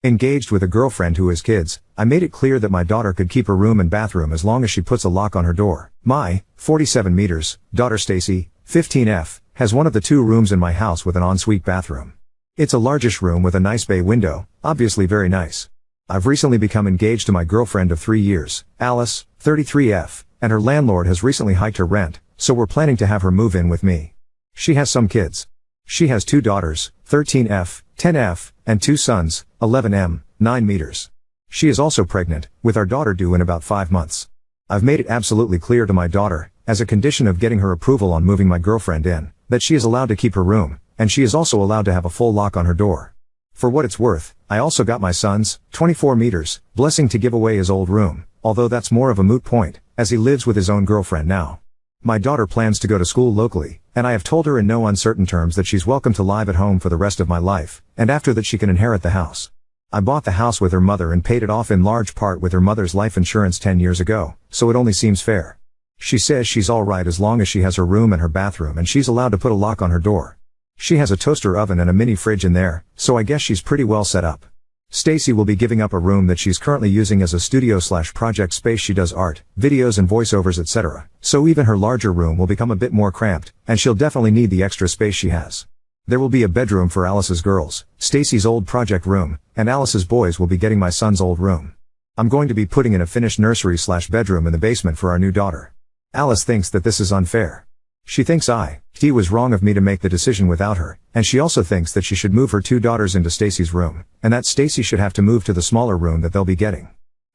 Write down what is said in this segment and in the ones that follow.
Engaged with a girlfriend who has kids, I made it clear that my daughter could keep her room and bathroom as long as she puts a lock on her door. My 47 meters daughter Stacy, 15F, has one of the 2 rooms in my house with an ensuite bathroom. It's a largish room with a nice bay window, obviously very nice. I've recently become engaged to my girlfriend of 3 years, Alice, 33F, and her landlord has recently hiked her rent, so we're planning to have her move in with me. She has some kids. She has 2 daughters, 13F, 10F, and 2 sons, 11M, 9 meters. She is also pregnant, with our daughter due in about 5 months. I've made it absolutely clear to my daughter, as a condition of getting her approval on moving my girlfriend in, that she is allowed to keep her room, and she is also allowed to have a full lock on her door. For what it's worth, I also got my son's, 24 meters, blessing to give away his old room, although that's more of a moot point, as he lives with his own girlfriend now. My daughter plans to go to school locally, and I have told her in no uncertain terms that she's welcome to live at home for the rest of my life, and after that she can inherit the house. I bought the house with her mother and paid it off in large part with her mother's life insurance 10 years ago, so it only seems fair. She says she's alright as long as she has her room and her bathroom and she's allowed to put a lock on her door. She has a toaster oven and a mini fridge in there, so I guess she's pretty well set up. Stacy will be giving up a room that she's currently using as a studio/project space. She does art, videos and voiceovers etc., so even her larger room will become a bit more cramped, and she'll definitely need the extra space she has. There will be a bedroom for Alice's girls, Stacy's old project room, and Alice's boys will be getting my son's old room. I'm going to be putting in a finished nursery/bedroom in the basement for our new daughter. Alice thinks that this is unfair. She thinks it was wrong of me to make the decision without her, and she also thinks that she should move her 2 daughters into Stacy's room, and that Stacy should have to move to the smaller room that they'll be getting.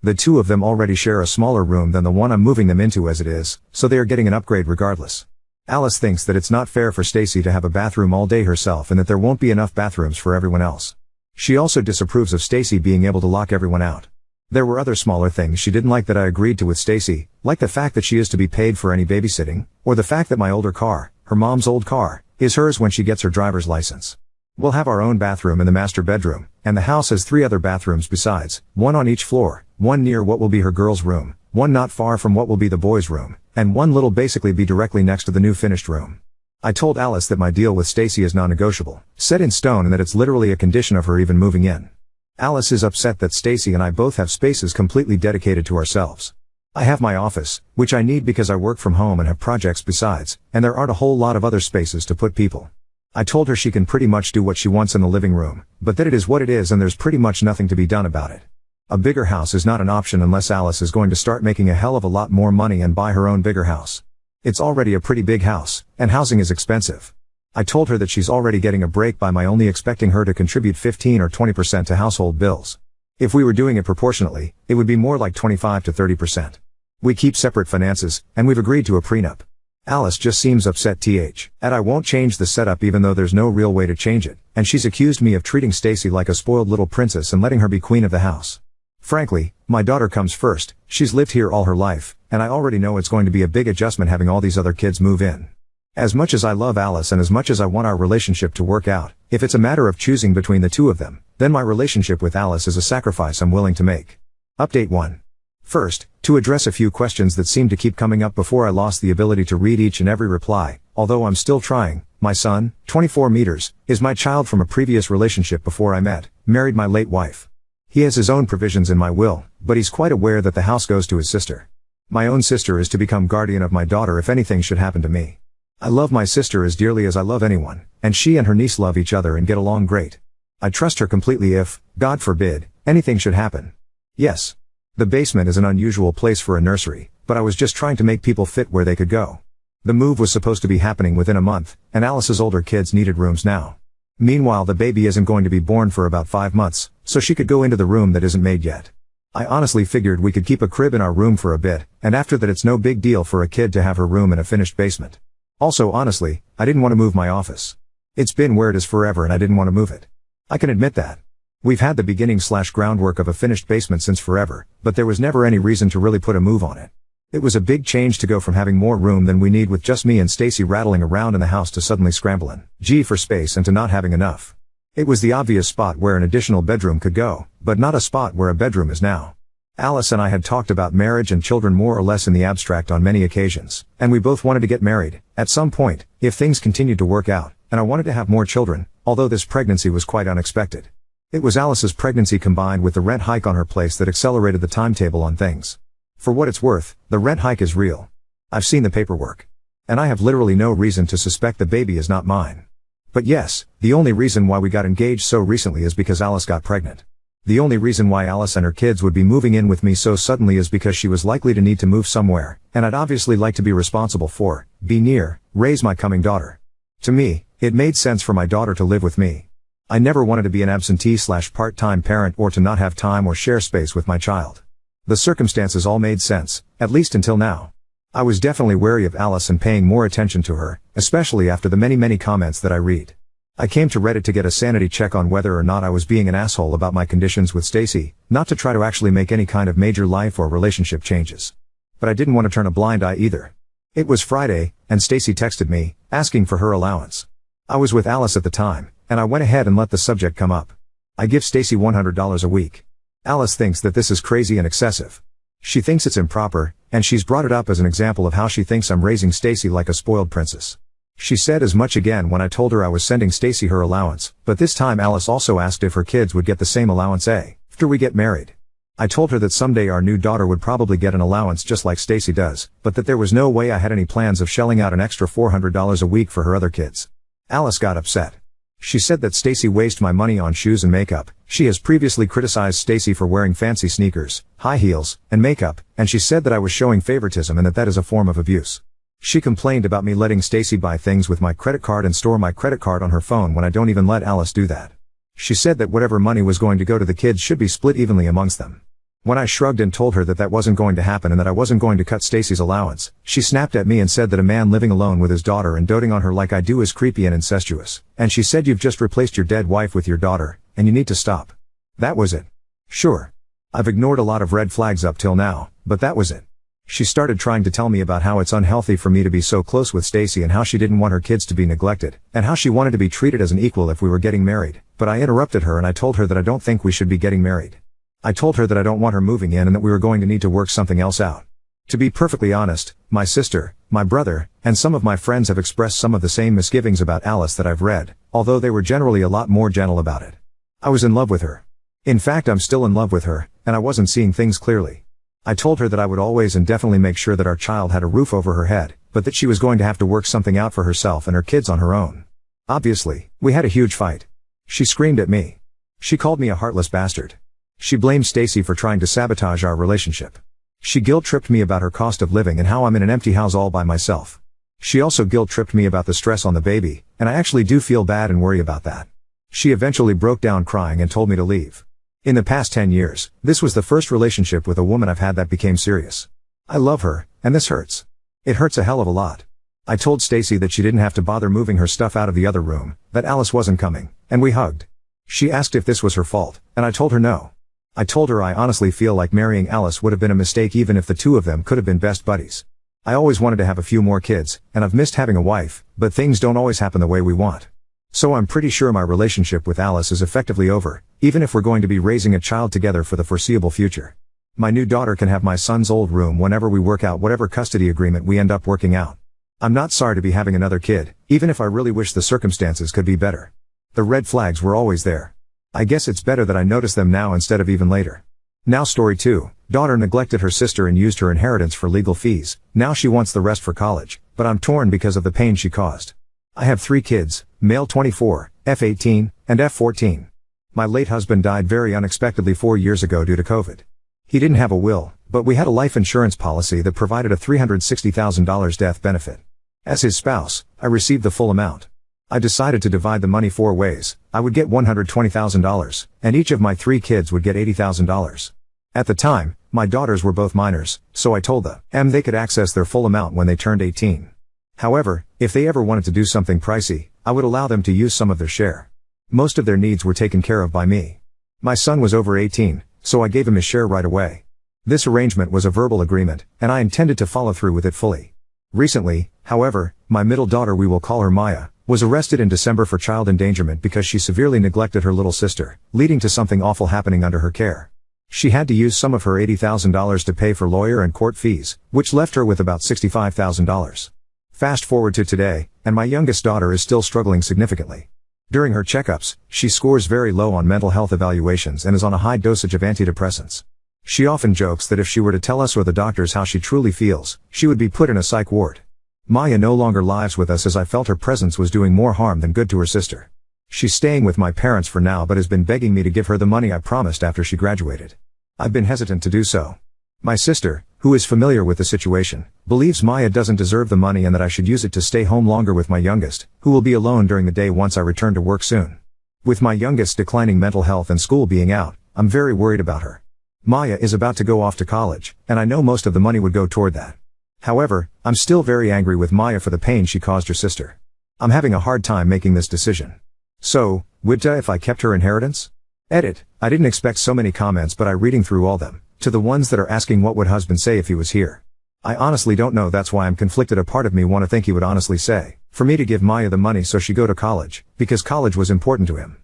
The 2 of them already share a smaller room than the one I'm moving them into as it is, so they are getting an upgrade regardless. Alice thinks that it's not fair for Stacy to have a bathroom all day herself and that there won't be enough bathrooms for everyone else. She also disapproves of Stacy being able to lock everyone out. There were other smaller things she didn't like that I agreed to with Stacy, like the fact that she is to be paid for any babysitting, or the fact that my older car, her mom's old car, is hers when she gets her driver's license. We'll have our own bathroom in the master bedroom, and the house has 3 other bathrooms besides, 1 on each floor, 1 near what will be her girls' room, 1 not far from what will be the boys' room, and 1 little basically be directly next to the new finished room. I told Alice that my deal with Stacy is non-negotiable, set in stone, and that it's literally a condition of her even moving in. Alice is upset that Stacy and I both have spaces completely dedicated to ourselves. I have my office, which I need because I work from home and have projects besides, and there aren't a whole lot of other spaces to put people. I told her she can pretty much do what she wants in the living room, but that it is what it is and there's pretty much nothing to be done about it. A bigger house is not an option unless Alice is going to start making a hell of a lot more money and buy her own bigger house. It's already a pretty big house, and housing is expensive. I told her that she's already getting a break by my only expecting her to contribute 15 or 20% to household bills. If we were doing it proportionately, it would be more like 25 to 30%. We keep separate finances, and we've agreed to a prenup. Alice just seems upset and I won't change the setup even though there's no real way to change it, and she's accused me of treating Stacy like a spoiled little princess and letting her be queen of the house. Frankly, my daughter comes first. She's lived here all her life, and I already know it's going to be a big adjustment having all these other kids move in. As much as I love Alice and as much as I want our relationship to work out, if it's a matter of choosing between the 2 of them, then my relationship with Alice is a sacrifice I'm willing to make. Update 1. First, to address a few questions that seemed to keep coming up before I lost the ability to read each and every reply, although I'm still trying. My son, 24 meters, is my child from a previous relationship before I married my late wife. He has his own provisions in my will, but he's quite aware that the house goes to his sister. My own sister is to become guardian of my daughter if anything should happen to me. I love my sister as dearly as I love anyone, and she and her niece love each other and get along great. I trust her completely if, God forbid, anything should happen. Yes. The basement is an unusual place for a nursery, but I was just trying to make people fit where they could go. The move was supposed to be happening within a month, and Alice's older kids needed rooms now. Meanwhile, the baby isn't going to be born for about 5 months, so she could go into the room that isn't made yet. I honestly figured we could keep a crib in our room for a bit, and after that it's no big deal for a kid to have her room in a finished basement. Also honestly, I didn't want to move my office. It's been where it is forever and I didn't want to move it. I can admit that. We've had the beginning/groundwork of a finished basement since forever, but there was never any reason to really put a move on it. It was a big change to go from having more room than we need with just me and Stacy rattling around in the house to suddenly scrambling for space and to not having enough. It was the obvious spot where an additional bedroom could go, but not a spot where a bedroom is now. Alice and I had talked about marriage and children more or less in the abstract on many occasions, and we both wanted to get married, at some point, if things continued to work out, and I wanted to have more children, although this pregnancy was quite unexpected. It was Alice's pregnancy combined with the rent hike on her place that accelerated the timetable on things. For what it's worth, the rent hike is real. I've seen the paperwork. And I have literally no reason to suspect the baby is not mine. But yes, the only reason why we got engaged so recently is because Alice got pregnant. The only reason why Alice and her kids would be moving in with me so suddenly is because she was likely to need to move somewhere, and I'd obviously like to be responsible for, be near, raise my coming daughter. To me, it made sense for my daughter to live with me. I never wanted to be an absentee/part-time parent or to not have time or share space with my child. The circumstances all made sense, at least until now. I was definitely wary of Alice and paying more attention to her, especially after the many comments that I read. I came to Reddit to get a sanity check on whether or not I was being an asshole about my conditions with Stacy, not to try to actually make any kind of major life or relationship changes. But I didn't want to turn a blind eye either. It was Friday, and Stacy texted me, asking for her allowance. I was with Alice at the time, and I went ahead and let the subject come up. I give Stacy $100 a week. Alice thinks that this is crazy and excessive. She thinks it's improper, and she's brought it up as an example of how she thinks I'm raising Stacy like a spoiled princess. She said as much again when I told her I was sending Stacy her allowance, but this time Alice also asked if her kids would get the same allowance after we get married. I told her that someday our new daughter would probably get an allowance just like Stacy does, but that there was no way I had any plans of shelling out an extra $400 a week for her other kids. Alice got upset. She said that Stacy wastes my money on shoes and makeup. She has previously criticized Stacy for wearing fancy sneakers, high heels, and makeup, and she said that I was showing favoritism and that is a form of abuse. She complained about me letting Stacy buy things with my credit card and store my credit card on her phone when I don't even let Alice do that. She said that whatever money was going to go to the kids should be split evenly amongst them. When I shrugged and told her that that wasn't going to happen and that I wasn't going to cut Stacy's allowance, she snapped at me and said that a man living alone with his daughter and doting on her like I do is creepy and incestuous, and she said you've just replaced your dead wife with your daughter, and you need to stop. That was it. Sure. I've ignored a lot of red flags up till now, but that was it. She started trying to tell me about how it's unhealthy for me to be so close with Stacy and how she didn't want her kids to be neglected, and how she wanted to be treated as an equal if we were getting married, but I interrupted her and I told her that I don't think we should be getting married. I told her that I don't want her moving in and that we were going to need to work something else out. To be perfectly honest, my sister, my brother, and some of my friends have expressed some of the same misgivings about Alice that I've read, although they were generally a lot more gentle about it. I was in love with her. In fact, I'm still in love with her, and I wasn't seeing things clearly. I told her that I would always and definitely make sure that our child had a roof over her head, but that she was going to have to work something out for herself and her kids on her own. Obviously, we had a huge fight. She screamed at me. She called me a heartless bastard. She blamed Stacy for trying to sabotage our relationship. She guilt-tripped me about her cost of living and how I'm in an empty house all by myself. She also guilt-tripped me about the stress on the baby, and I actually do feel bad and worry about that. She eventually broke down crying and told me to leave. In the past 10 years, this was the first relationship with a woman I've had that became serious. I love her, and this hurts. It hurts a hell of a lot. I told Stacy that she didn't have to bother moving her stuff out of the other room, that Alice wasn't coming, and we hugged. She asked if this was her fault, and I told her no. I told her I honestly feel like marrying Alice would have been a mistake even if the two of them could have been best buddies. I always wanted to have a few more kids, and I've missed having a wife, but things don't always happen the way we want. So I'm pretty sure my relationship with Alice is effectively over, even if we're going to be raising a child together for the foreseeable future. My new daughter can have my son's old room whenever we work out whatever custody agreement we end up working out. I'm not sorry to be having another kid, even if I really wish the circumstances could be better. The red flags were always there. I guess it's better that I notice them now instead of even later. Now story 2, daughter neglected her sister and used her inheritance for legal fees. Now she wants the rest for college, but I'm torn because of the pain she caused. I have 3 kids, male 24, F18, and F14. My late husband died very unexpectedly 4 years ago due to COVID. He didn't have a will, but we had a life insurance policy that provided a $360,000 death benefit. As his spouse, I received the full amount. I decided to divide the money 4 ways. I would get $120,000, and each of my 3 kids would get $80,000. At the time, my daughters were both minors, so I told them they could access their full amount when they turned 18. However, if they ever wanted to do something pricey, I would allow them to use some of their share. Most of their needs were taken care of by me. My son was over 18, so I gave him his share right away. This arrangement was a verbal agreement, and I intended to follow through with it fully. Recently, however, my middle daughter, we will call her Maya, was arrested in December for child endangerment because she severely neglected her little sister, leading to something awful happening under her care. She had to use some of her $80,000 to pay for lawyer and court fees, which left her with about $65,000. Fast forward to today, and my youngest daughter is still struggling significantly. During her checkups, she scores very low on mental health evaluations and is on a high dosage of antidepressants. She often jokes that if she were to tell us or the doctors how she truly feels, she would be put in a psych ward. Maya no longer lives with us as I felt her presence was doing more harm than good to her sister. She's staying with my parents for now but has been begging me to give her the money I promised after she graduated. I've been hesitant to do so. My sister, who is familiar with the situation, believes Maya doesn't deserve the money and that I should use it to stay home longer with my youngest, who will be alone during the day once I return to work soon. With my youngest declining mental health and school being out, I'm very worried about her. Maya is about to go off to college, and I know most of the money would go toward that. However, I'm still very angry with Maya for the pain she caused her sister. I'm having a hard time making this decision. So, Wibta if I kept her inheritance? Edit, I didn't expect so many comments but I reading through all them, to the ones that are asking what would husband say if he was here. I honestly don't know, that's why I'm conflicted. A part of me want to think he would honestly say, for me to give Maya the money so she go to college, because college was important to him.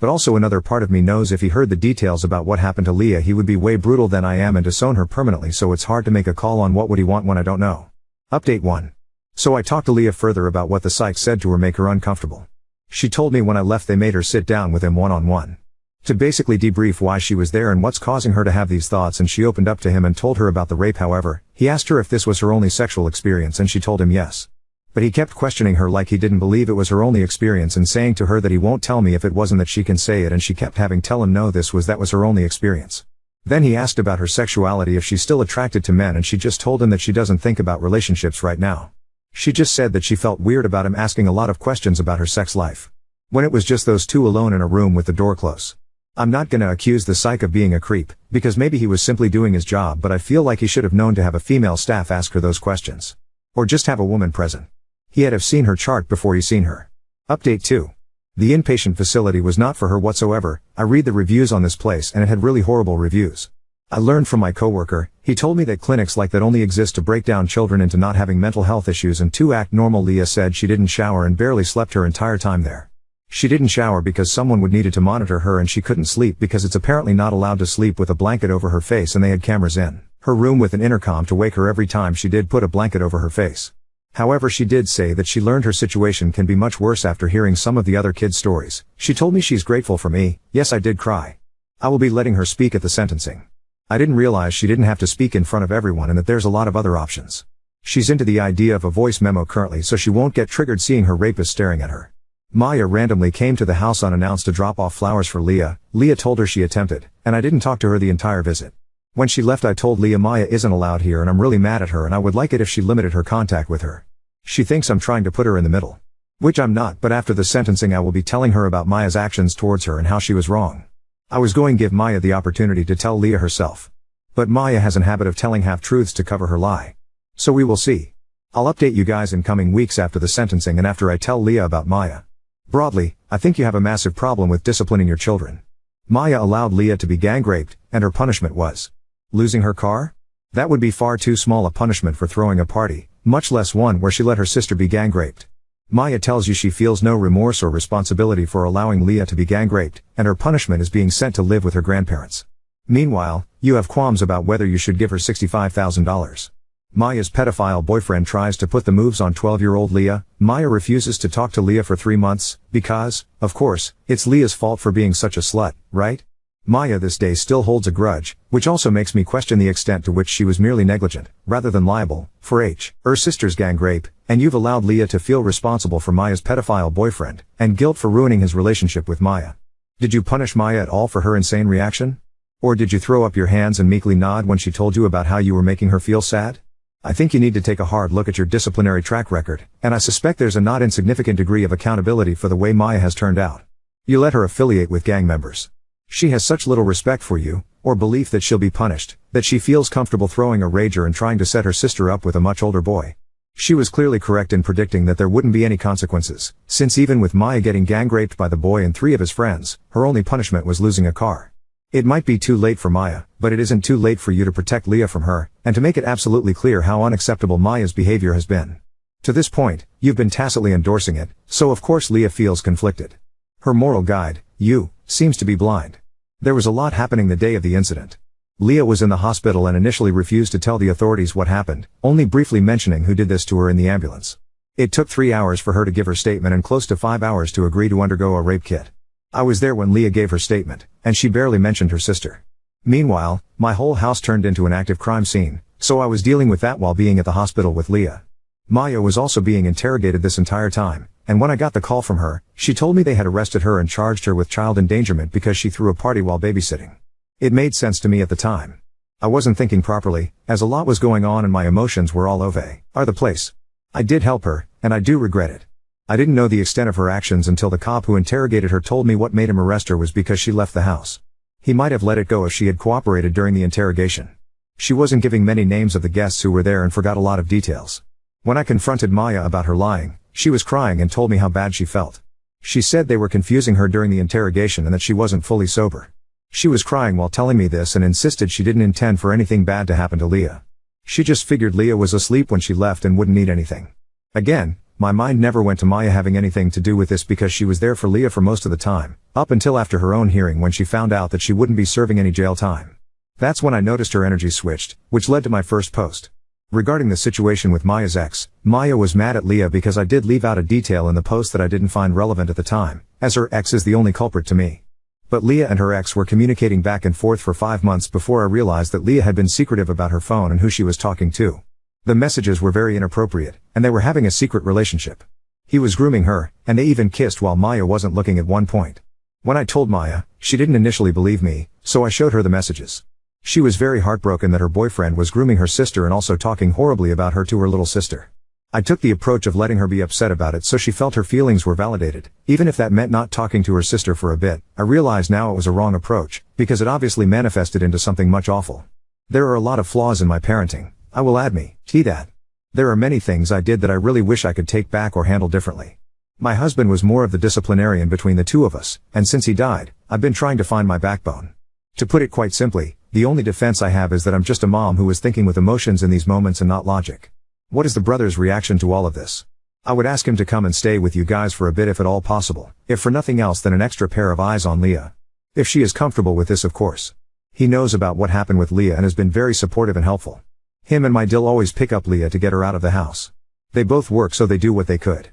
But also another part of me knows if he heard the details about what happened to Leah he would be way brutal than I am and disown her permanently, so it's hard to make a call on what would he want when I don't know. Update 1. So I talked to Leah further about what the psych said to her make her uncomfortable. She told me when I left they made her sit down with him one-on-one. To basically debrief why she was there and what's causing her to have these thoughts, and she opened up to him and told her about the rape. However, he asked her if this was her only sexual experience and she told him yes. But he kept questioning her like he didn't believe it was her only experience and saying to her that he won't tell me if it wasn't that she can say it, and she kept having tell him no, that was her only experience. Then he asked about her sexuality, if she's still attracted to men, and she just told him that she doesn't think about relationships right now. She just said that she felt weird about him asking a lot of questions about her sex life, when it was just those two alone in a room with the door closed. I'm not gonna accuse the psych of being a creep, because maybe he was simply doing his job, but I feel like he should have known to have a female staff ask her those questions. Or just have a woman present. He had have seen her chart before he seen her. Update 2. The inpatient facility was not for her whatsoever. I read the reviews on this place and it had really horrible reviews. I learned from my coworker, he told me that clinics like that only exist to break down children into not having mental health issues and to act normal. Leah said she didn't shower and barely slept her entire time there. She didn't shower because someone would needed to monitor her, and she couldn't sleep because it's apparently not allowed to sleep with a blanket over her face, and they had cameras in her room with an intercom to wake her every time she did put a blanket over her face. However, she did say that she learned her situation can be much worse after hearing some of the other kids' stories. She told me she's grateful for me. Yes, I did cry. I will be letting her speak at the sentencing. I didn't realize she didn't have to speak in front of everyone and that there's a lot of other options. She's into the idea of a voice memo currently so she won't get triggered seeing her rapist staring at her. Maya randomly came to the house unannounced to drop off flowers for Leah. Leah told her she attempted, and I didn't talk to her the entire visit. When she left I told Leah Maya isn't allowed here and I'm really mad at her and I would like it if she limited her contact with her. She thinks I'm trying to put her in the middle. Which I'm not, but after the sentencing I will be telling her about Maya's actions towards her and how she was wrong. I was going to give Maya the opportunity to tell Leah herself. But Maya has a habit of telling half-truths to cover her lie. So we will see. I'll update you guys in coming weeks after the sentencing and after I tell Leah about Maya. Broadly, I think you have a massive problem with disciplining your children. Maya allowed Leah to be gang raped, and her punishment was losing her car? That would be far too small a punishment for throwing a party, much less one where she let her sister be gang raped. Maya tells you she feels no remorse or responsibility for allowing Leah to be gang raped, and her punishment is being sent to live with her grandparents. Meanwhile, you have qualms about whether you should give her $65,000. Maya's pedophile boyfriend tries to put the moves on 12-year-old Leah. Maya refuses to talk to Leah for 3 months, because, of course, it's Leah's fault for being such a slut, right? Maya this day still holds a grudge, which also makes me question the extent to which she was merely negligent, rather than liable, for her sister's gang rape, and you've allowed Leah to feel responsible for Maya's pedophile boyfriend, and guilt for ruining his relationship with Maya. Did you punish Maya at all for her insane reaction? Or did you throw up your hands and meekly nod when she told you about how you were making her feel sad? I think you need to take a hard look at your disciplinary track record, and I suspect there's a not insignificant degree of accountability for the way Maya has turned out. You let her affiliate with gang members. She has such little respect for you, or belief that she'll be punished, that she feels comfortable throwing a rager and trying to set her sister up with a much older boy. She was clearly correct in predicting that there wouldn't be any consequences, since even with Maya getting gang raped by the boy and 3 of his friends, her only punishment was losing a car. It might be too late for Maya, but it isn't too late for you to protect Leah from her, and to make it absolutely clear how unacceptable Maya's behavior has been. To this point, you've been tacitly endorsing it, so of course Leah feels conflicted. Her moral guide, you, seems to be blind. There was a lot happening the day of the incident. Leah was in the hospital and initially refused to tell the authorities what happened, only briefly mentioning who did this to her in the ambulance. It took 3 hours for her to give her statement and close to 5 hours to agree to undergo a rape kit. I was there when Leah gave her statement, and she barely mentioned her sister. Meanwhile, my whole house turned into an active crime scene, so I was dealing with that while being at the hospital with Leah. Maya was also being interrogated this entire time, and when I got the call from her, she told me they had arrested her and charged her with child endangerment because she threw a party while babysitting. It made sense to me at the time. I wasn't thinking properly, as a lot was going on and my emotions were all over the place. I did help her, and I do regret it. I didn't know the extent of her actions until the cop who interrogated her told me what made him arrest her was because she left the house. He might have let it go if she had cooperated during the interrogation. She wasn't giving many names of the guests who were there and forgot a lot of details. When I confronted Maya about her lying, she was crying and told me how bad she felt. She said they were confusing her during the interrogation and that she wasn't fully sober. She was crying while telling me this and insisted she didn't intend for anything bad to happen to Leah. She just figured Leah was asleep when she left and wouldn't need anything. Again, my mind never went to Maya having anything to do with this because she was there for Leah for most of the time, up until after her own hearing when she found out that she wouldn't be serving any jail time. That's when I noticed her energy switched, which led to my first post. Regarding the situation with Maya's ex, Maya was mad at Leah because I did leave out a detail in the post that I didn't find relevant at the time, as her ex is the only culprit to me. But Leah and her ex were communicating back and forth for 5 months before I realized that Leah had been secretive about her phone and who she was talking to. The messages were very inappropriate, and they were having a secret relationship. He was grooming her, and they even kissed while Maya wasn't looking at one point. When I told Maya, she didn't initially believe me, so I showed her the messages. She was very heartbroken that her boyfriend was grooming her sister and also talking horribly about her to her little sister. I took the approach of letting her be upset about it so she felt her feelings were validated, even if that meant not talking to her sister for a bit. I realized now it was a wrong approach, because it obviously manifested into something much awful. There are a lot of flaws in my parenting, I will admit that. There are many things I did that I really wish I could take back or handle differently. My husband was more of the disciplinarian between the two of us, and since he died, I've been trying to find my backbone. To put it quite simply, the only defense I have is that I'm just a mom who is thinking with emotions in these moments and not logic. What is the brother's reaction to all of this? I would ask him to come and stay with you guys for a bit if at all possible, if for nothing else than an extra pair of eyes on Leah. If she is comfortable with this, of course. He knows about what happened with Leah and has been very supportive and helpful. Him and my Dill always pick up Leah to get her out of the house. They both work so they do what they could.